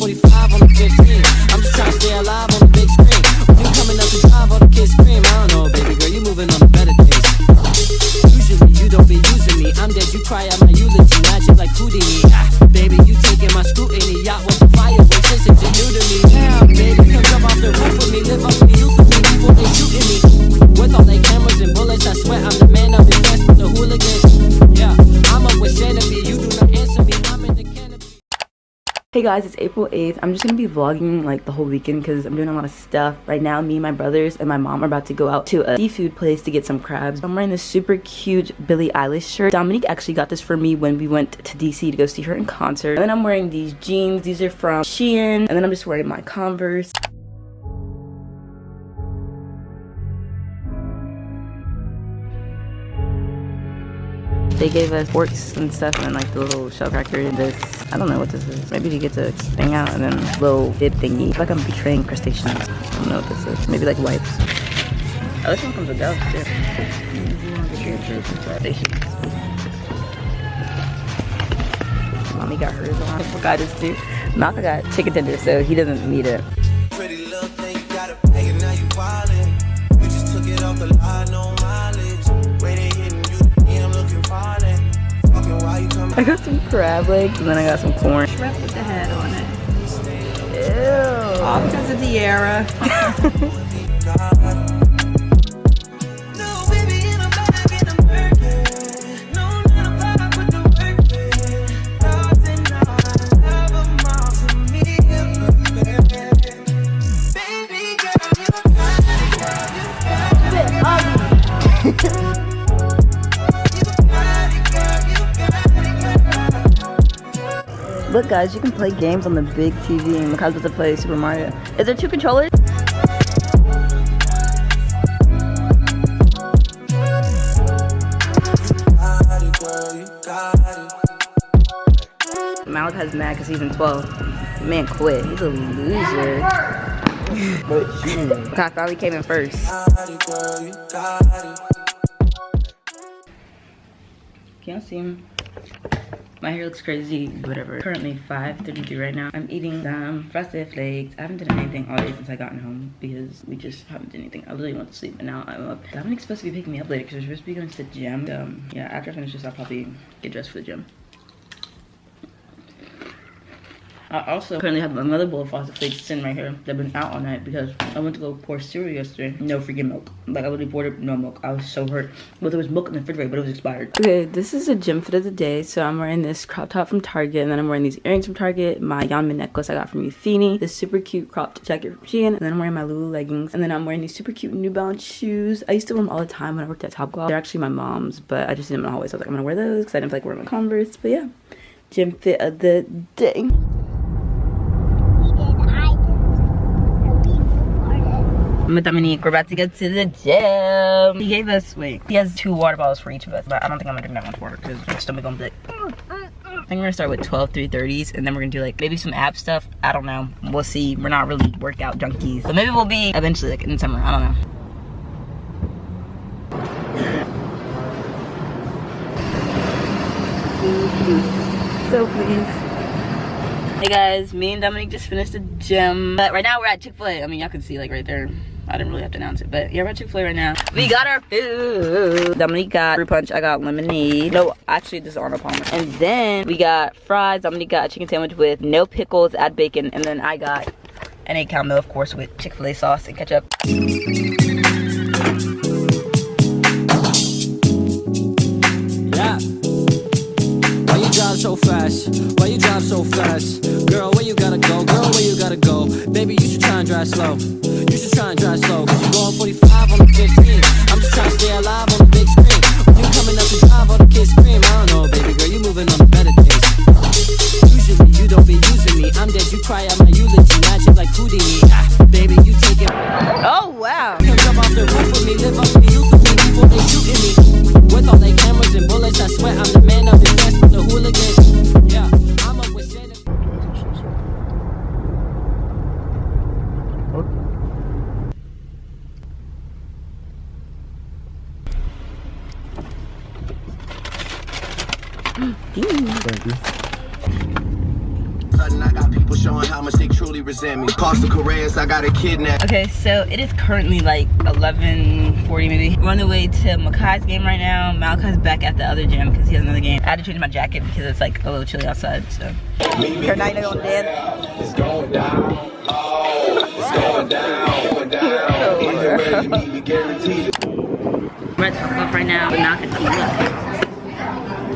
45 on the 15. I'm just trying to stay alive on the big screen. You coming up to drive, all the kids scream. I don't know, baby girl, you moving on the better days. Usually you don't be using me. I'm dead, you cry out my eulogy. Magic like Houdini. Baby, you taking my scrutiny. Yacht with the fireworks, this is new to me. Damn, baby, come jump off the roof with me. Live up to you for me before they shooting me. With all their cameras and bullets, I swear I'm the man of defense from the hooligans. Yeah, I'm up with Sanity. You do not answer me. I'm in the canopy. Hey guys, it's April 8th. I'm just gonna be vlogging like the whole weekend because I'm doing a lot of stuff. Right now, me, my brothers, and my mom are about to go out to a seafood place to get some crabs. I'm wearing this super cute Billie Eilish shirt. Dominique actually got this for me when we went to DC to go see her in concert. And then I'm wearing these jeans. These are from Shein. And then I'm just wearing my Converse. They gave us forks and stuff and like the little shell cracker and this. I don't know what this is. Maybe you get to hang out and then little bib thingy. I feel like I'm betraying crustaceans. I don't know what this is. Maybe like wipes. Oh, this one comes with doves too. Mommy got hers on. I forgot this too. Malcolm got chicken tenders, so he doesn't need it. Pretty little thing, you got it bag and now you wildin'. You just took it off the line, no mileage. Waiting, hitting you, I'm looking violent. Fucking why you coming? I got some crab legs and then I got some corn. Shrimp with the head on it. Ew. All because of the era. Look guys, you can play games on the big TV and look how to play Super Mario. Is there 2 controllers? Malik has mad because he's in 12. Man quit, he's a loser. I finally came in first. Can't see him. My hair looks crazy, whatever. Currently 5:33 right now. I'm eating some frosted flakes. I haven't done anything all day since I gotten home because we just haven't done anything. I literally went to sleep and now I'm up. Dominique's supposed to be picking me up later because we're supposed to be going to the gym. Yeah, after I finish this, I'll probably get dressed for the gym. I also currently have another bowl of frosted flakes sitting right here. They've been out all night because I went to go pour cereal yesterday. No freaking milk. Like I literally poured it, no milk. I was so hurt. Well, there was milk in the refrigerator, but it was expired. Okay, this is a gym fit of the day. So I'm wearing this crop top from Target, and then I'm wearing these earrings from Target, my Yanma necklace I got from Euphenie, this super cute cropped jacket from Shein, and then I'm wearing my Lulu leggings, and then I'm wearing these super cute New Balance shoes. I used to wear them all the time when I worked at Topgolf. They're actually my mom's, but I just didn't know always. So I was like, I'm gonna wear those because I didn't feel like wearing my Converse. But yeah, gym fit of the day. I'm with Dominique. We're about to go to the gym. He gave us, he has 2 water bottles for each of us, but I don't think I'm gonna drink that much water because my stomach gonna be like, I think we're gonna start with 12 330s and then we're gonna do like maybe some ab stuff. I don't know. We'll see. We're not really workout junkies. So maybe we'll be eventually like in the summer. I don't know. So please. Hey guys, me and Dominique just finished the gym. But right now we're at Chick-fil-A. I mean, y'all can see like right there. I didn't really have to announce it, but yeah, we're at Chick-fil-A right now. We got our food. Dominique got fruit punch. I got lemonade. No, actually this is Arnold Palmer. And then we got fries. Dominique got a chicken sandwich with no pickles, add bacon. And then I got an 8-count meal, of course, with Chick-fil-A sauce and ketchup. Yeah. Why you drive so fast? Why you drive so fast? Girl, where you gotta go? Girl, where you gotta go? Baby, you should try and drive slow. You should try and drive slow. Cause you're going 45 on the 15. I'm just trying to stay alive on the big screen. You coming up to drive, all the kids scream. I don't know, baby girl, you moving on the better days. Usually you don't be using me. I'm dead, you cry out my eulogy. Magic like Houdini. Baby, you taking. Oh wow. Come jump off the roof with me. Live up to you for me before they shooting me. With all their cameras and bullets, I swear I'm the man of defense from the hooligans. Yeah, I'm up with Santa. Thank you. I got people showing how much represent me. Costa Correas, I got a kidnap. Okay, so it is currently like 11:40 maybe. We're on the way to Makai's game right now. Malachi's back at the other gym because he has another game. I had to change my jacket because it's like a little chilly outside, so. Her night is gonna dance. It's going down. Oh, it's going down. Going down. Either way, you need me guaranteed. We're at topgolf right now, but not gonna see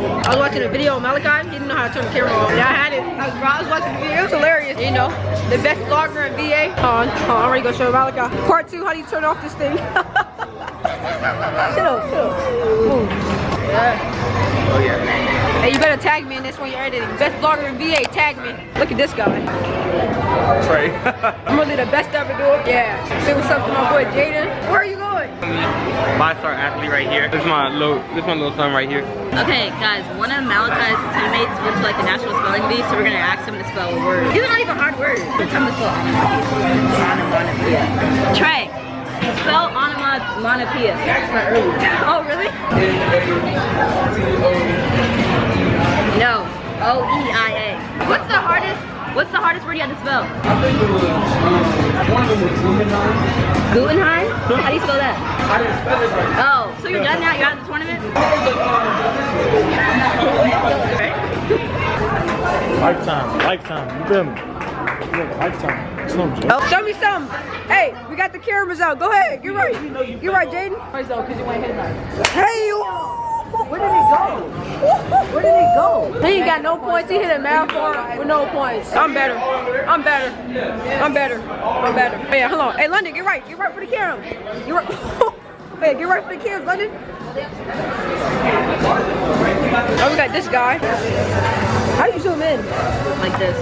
I was watching a video of Malachi. He didn't know how to turn the camera on. Yeah, I had it. I was watching the video. It was hilarious. You know, the best vlogger in VA. Hold on, I'm ready to go show Malachi. Part 2, how do you turn off this thing? Chill up. Move. Yeah. Oh, yeah. Hey, you better tag me in this when you're editing. Best vlogger in VA, tag me. Look at this guy. Trey. I'm really the best ever do it. Yeah. Say what's up to my boy Jaden. Where are you going? My star athlete right here. This is my little son right here. Okay, guys, one of Malachi's teammates went to like the National Spelling Bee, so we're gonna ask him to spell a word. These are not even hard words. It's time to spell onomatopoeia. Trey, spell onomatopoeia. Oh, really? No. O-E-I-A. What's the hardest word you had to spell? I think it was one of them was Guggenheim? How do you spell that? I didn't spell it right. Oh, so you're done now? You're out of the tournament? Lifetime. You feel me? Yeah, lifetime. Oh, show me something. Hey, we got the cameras out. Go ahead. You're right. You're right, Jaden. Hey, where did it go? Where did it go? He ain't got no points. He hit a marathon with no points. I'm better. Oh, yeah, hold on. Hey, London, get right. Get right for the camera. Get right. Hey, get right for the cameras, London. Oh, we got this guy. How do you zoom in? Like this.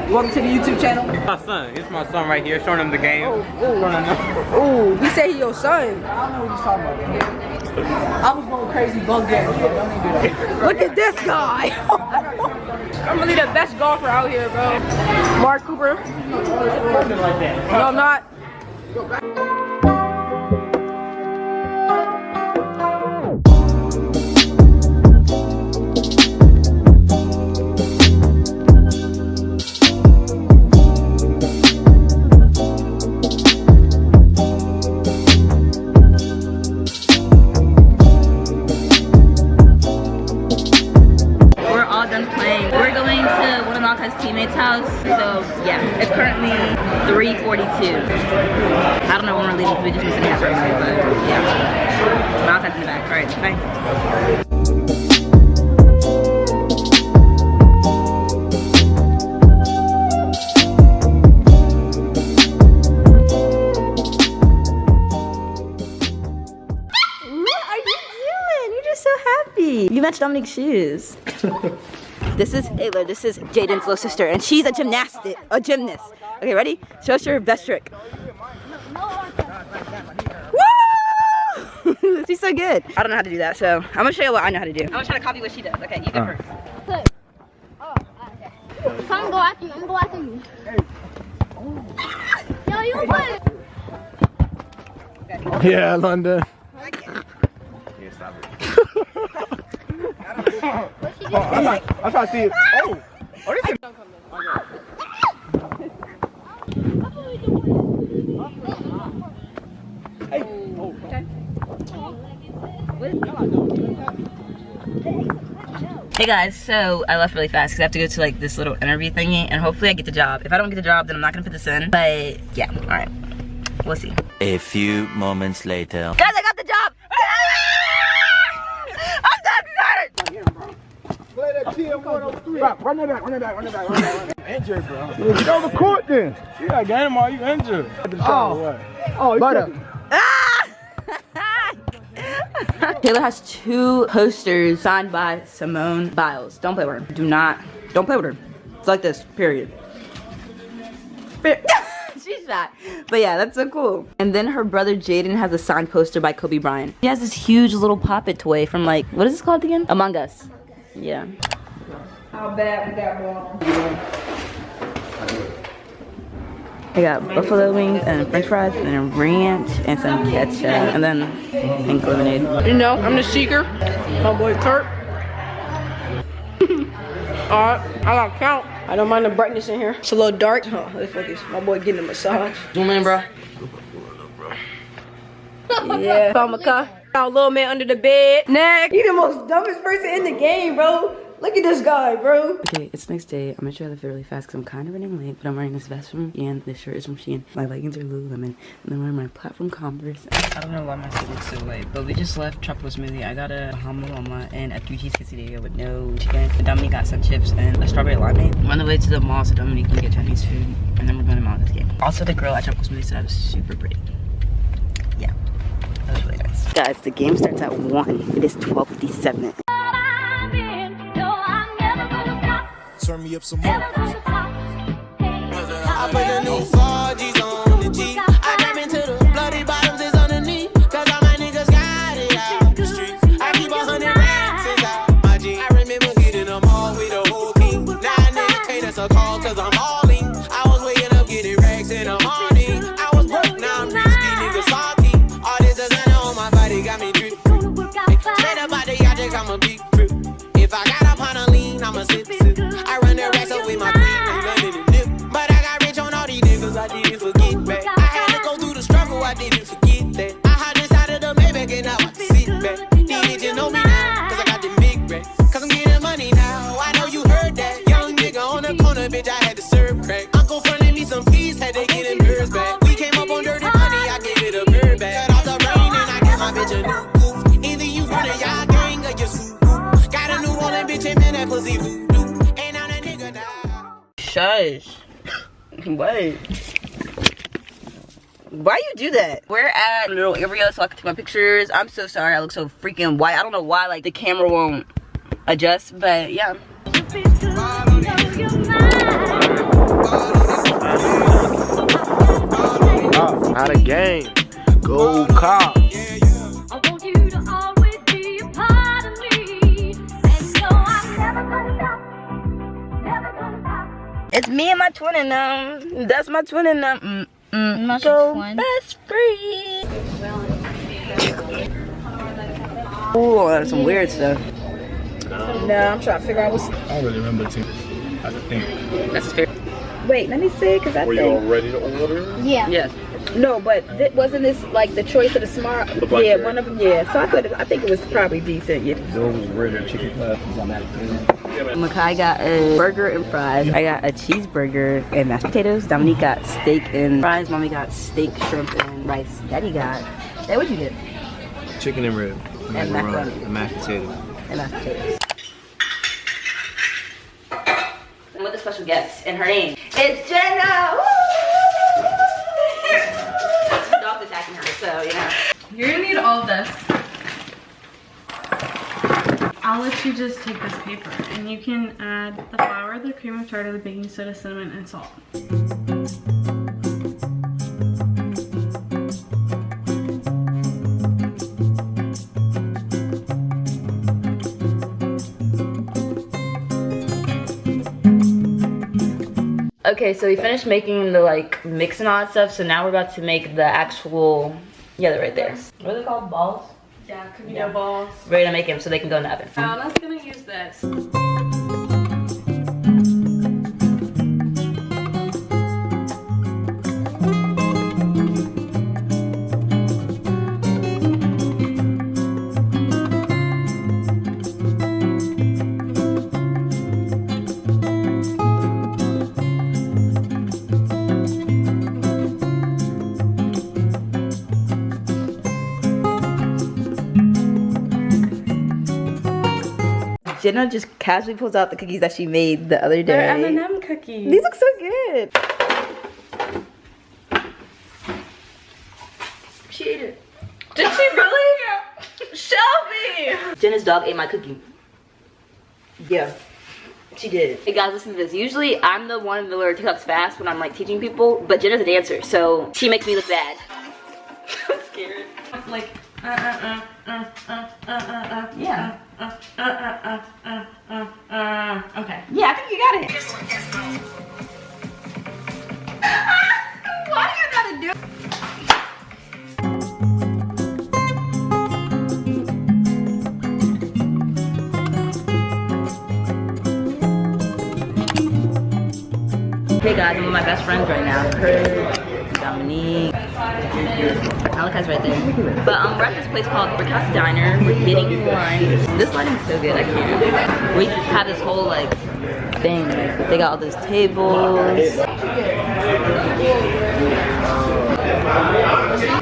Welcome to the YouTube channel. My son. It's my son right here. Showing him the game. Oh, he said he your son. I don't know what he's talking about. I was going crazy bug game. Look at this guy. I'm really the best golfer out here, bro. Mark Cooper. No, I'm not. Teammate's house, so yeah, it's currently 3:42. I don't know when we're leaving, we just missing half right now, but yeah. Malachi's in the back. Alright, bye. What are you doing? You're just so happy. You matched Dominique's shoes. This is Ayla, this is Jaden's little sister, and she's a gymnast. Okay, ready? Show us your best trick. Woo! She's so good. I don't know how to do that, so I'm gonna show you what I know how to do. I'm gonna try to copy what she does. Okay, you go first. Come go after you. I'm go after you. Yo, you play. Yeah, London. I'm trying to see it. Oh, this is. Hey, Hey guys, so I left really fast because I have to go to like this little interview thingy, and hopefully I get the job. If I don't get the job, then I'm not gonna put this in. But yeah, all right, we'll see. A few moments later. Guys, I got the job. I'm done. Play that TM103. Run it back. Injured, bro. Get on the court then. You got game on, you injured. Oh, you got Taylor has 2 posters signed by Simone Biles. Don't play with her. Don't play with her. It's like this, period. She's fat. But yeah, that's so cool. And then her brother Jaden has a signed poster by Kobe Bryant. He has this huge little Pop-It toy from like, what is this called again? Among Us. Yeah. How bad we got ball? I got buffalo wings and french fries and a ranch and some ketchup and then pink lemonade. You know, I'm the seeker. My boy Kurt. Alright, I gotta count. I don't mind the brightness in here. It's a little dark. Oh, let's focus. My boy getting a massage. Zoom in, bro. Yeah. Found my car. Our little man under the bed. Next. You the most dumbest person in the game, bro. Look at this guy, bro. Okay, it's next day. I'm gonna try to fit really fast because I'm kind of running late, but I'm wearing this vest from Shein, this shirt is from Shein, my leggings are Lululemon, and then I'm wearing my platform Converse. I don't know why my food looks so late, but we just left tropical smoothie. I got a hamburger and a 3-cheese quesadilla with no chicken. Dominique got some chips and a strawberry limeade. I'm on the way to the mall so Dominique can get Chinese food, and then we're going to mall this game. Also, the girl at tropical smoothie said I was super pretty. Yeah, that was really nice. Guys, the game starts at 1. It is 12:57. Turn me up some more. I put the new 4Gs on the G. I jump into the bloody bottoms is underneath. Cause all my niggas got it out the streets. I keep 100 racks inside my G. I remember hitting them all with a whole king. Now niggas pay us a call cause I'm hauling. I was waking up getting racks in the morning. I was broke, now I'm rich, these niggas salty. All this designer on my body got me drip. Straight up out the yacht, I'm a big trip. If I got up on a lean, I'm a sip. I run the racks up with my queen, ain't nothing to dip. But I got rich on all these niggas, I didn't forget back. I had to go through the struggle, I didn't forget that. I had inside of the Maybach and now I sit back. These bitches know me now, cause I got the big racks. Cause I'm getting money now, I know you heard that. Young nigga on the corner, bitch, I had to serve crack. Uncle fronted me some peas, had to get them birds back. We came up on dirty money, I gave it a bird back. Cut off the brain and I gave my bitch a new goof. Either you run a y'all gang or you SOOOOO. Got a new rolling bitch and man, that pussy voodoo. Shush. Wait. Why you do that? We're at a little area so I can take my pictures. I'm so sorry I look so freaking white. I don't know why like the camera won't adjust, but yeah. Out of game. Go cop. It's me and my twin and them. That's my twin and them. So best free. Ooh, that's some weird stuff. No, I'm trying to figure out what's. I don't really remember the team. I think. That's his favorite. Wait, let me see, cause I Were you all ready to order? Yeah. Yes. No, but wasn't this like the choice of the smart? Yeah, one of them. Yeah, so I think it was probably decent. Yeah. Those was regular chicken classics on that thing. Makai got a burger and fries. I got a cheeseburger and mashed potatoes. Dominique got steak and fries. Mommy got steak, shrimp, and rice. Daddy got. Hey, what'd you get? Chicken and rib. And macaroni. And mashed potatoes. And mashed potatoes. And with a special guest, and her name is Jenna. Woo! The dog's attacking her, so you know. You're gonna need all this. I'll let you just take this paper and you can add the flour, the cream of tartar, the baking soda, cinnamon, and salt. Okay, so we finished making the like mix and all that stuff, so now we're about to make the actual, yeah, they're right there. What are they called, balls? Yeah, cookie dough balls. Ready to make them so they can go in the oven. Kayana's gonna use this. Jenna just casually pulls out the cookies that she made the other day. They're M&M cookies. These look so good. She ate it. Did she really? Shelby! Jenna's dog ate my cookie. Yeah, she did. Hey guys, listen to this. Usually I'm the one that learns TikToks fast when I'm like teaching people, but Jenna's a dancer, so she makes me look bad. I'm scared. Like, Yeah. Okay. Yeah, I think you got it. Why do you gotta do it? Okay guys, I'm with my best friends right now. Kurt, Dominique, Alaka's right there. But we're at this place called Brickhouse Diner. We're getting in line. This lighting's so good, I can't. We had this whole like thing. They got all those tables.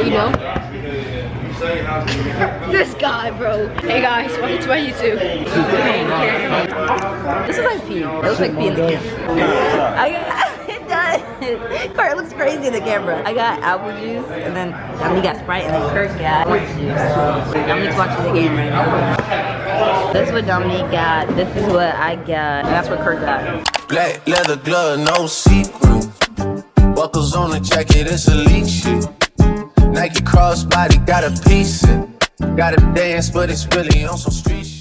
You know? This guy, bro. Hey guys, welcome to my YouTube. This is like pee. It looks like pee in the camera. It does. Kurt, it looks crazy in the camera. I got apple juice, and then Dominique got Sprite, and then Kurt got orange juice. Dominique's watching the game right now. This is what Dominique got. This is what I got. And that's what Kurt got. Black leather glove, no see-through. Buckles on the jacket, it's elite shit. Nike crossbody got a piece in. Gotta dance, but it's really on some street shit.